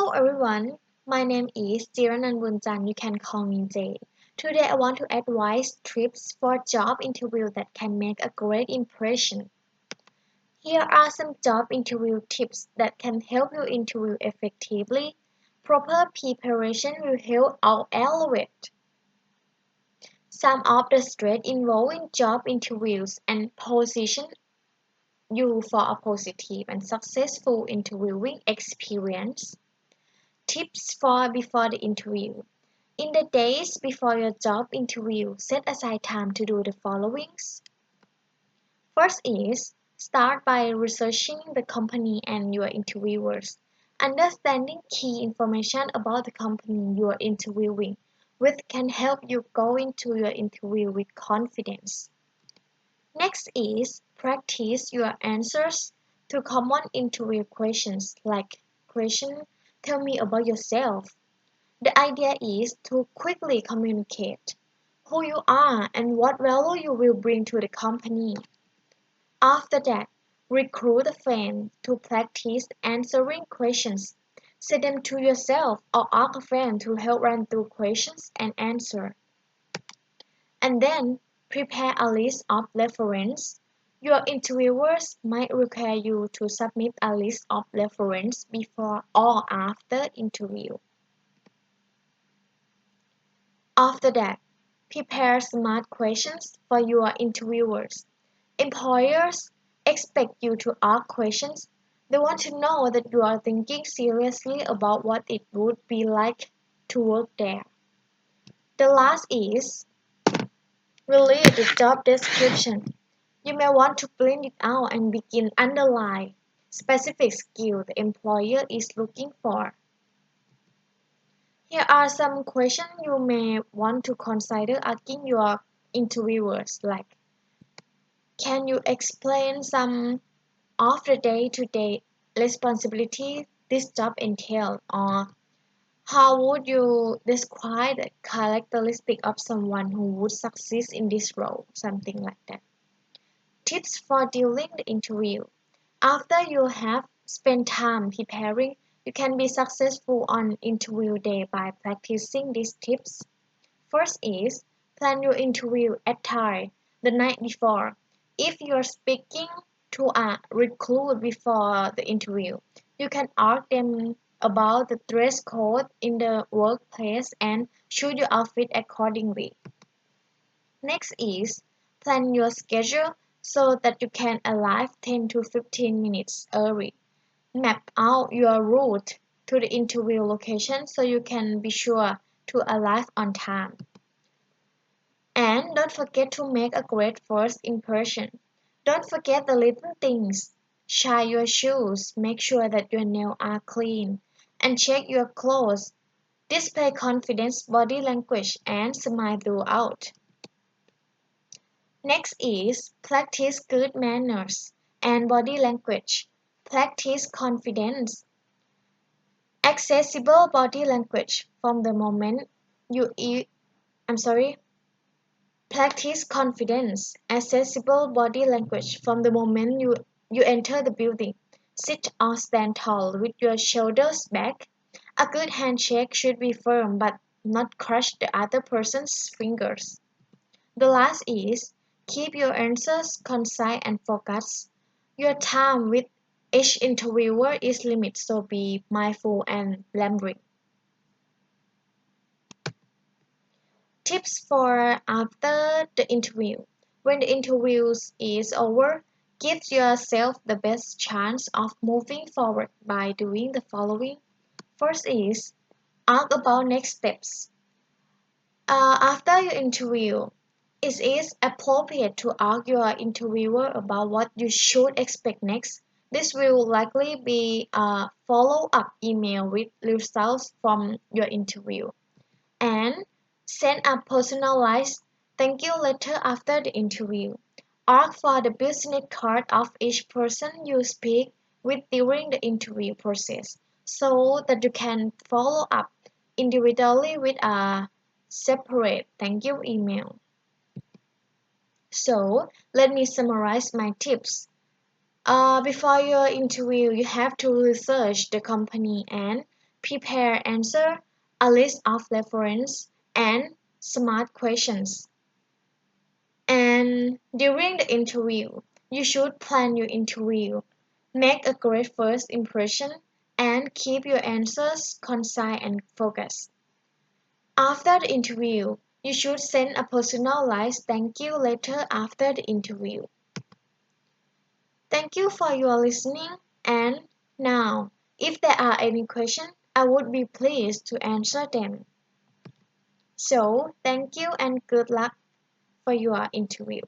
Hello everyone, my name is Jeeranan Boonjan. You can call me Jay. Today I want to advise tips for job interview that can make a great impression. Here are some job interview tips that can help you interview effectively. Proper preparation will help out elevate some of the stress involving job interviews and position you for a positive and successful interviewing experience. Tips for before the interview. In the days before your job interview, set aside time to do the followings. First is start by researching the company and your interviewers. Understanding key information about the company you are interviewing with can help you go into your interview with confidence. Next is practice your answers to common interview questions like question tell me about yourself. The idea is to quickly communicate who you are and what value you will bring to the company. After that, recruit a friend to practice answering questions. Say them to yourself or ask a friend to help run through questions and answer. And then prepare a list of reference. Your interviewers might require you to submit a list of reference before or after interview. After that, prepare smart questions for your interviewers. Employers expect you to ask questions. They want to know that you are thinking seriously about what it would be like to work there. The last is read the job description. You may want to print it out and begin underline specific skill the employer is looking for. Here are some questions you may want to consider asking your interviewers like can you explain some of the day-to-day responsibilities this job entails or how would you describe the characteristic of someone who would succeed in this role? Something like that. Tips for during the interview. After you have spent time preparing, you can be successful on interview day by practicing these tips. First is plan your interview attire the night before. If you're speaking to a recruit before the interview, you can ask them about the dress code in the workplace and choose your outfit accordingly. Next is plan your schedule so that you can arrive 10 to 15 minutes early. Map out your route to the interview location so you can be sure to arrive on time. And don't forget to make a great first impression. Don't forget the little things. Shine your shoes, make sure that your nails are clean, and check your clothes. Display confidence, body language, and smile throughout. Next is practice good manners and body language. Practice confidence. Accessible body language from the moment you eat. I'm sorry. Practice confidence, accessible body language from the moment you enter the building. Sit or stand tall with your shoulders back. A good handshake should be firm but not crush the other person's fingers. The last is keep your answers concise and focused. Your time with each interviewer is limited, so be mindful and remembering. Tips for after the interview. When the interview is over, give yourself the best chance of moving forward by doing the following. First is ask about next steps. After your interview, it is appropriate to ask your interviewer about what you should expect next. This will likely be a follow-up email with results from your interview. And send a personalized thank you letter after the interview. Ask for the business card of each person you speak with during the interview process so that you can follow up individually with a separate thank you email. So, let me summarize my tips. Before your interview, you have to research the company and Prepare answer, a list of reference, and smart questions. And during the interview, you should plan your interview, make a great first impression, and keep your answers concise and focused. After the interview, you should send a personalized thank you letter after the interview. Thank you for your listening, and now, if there are any questions, I would be pleased to answer them. So, thank you and good luck for your interview.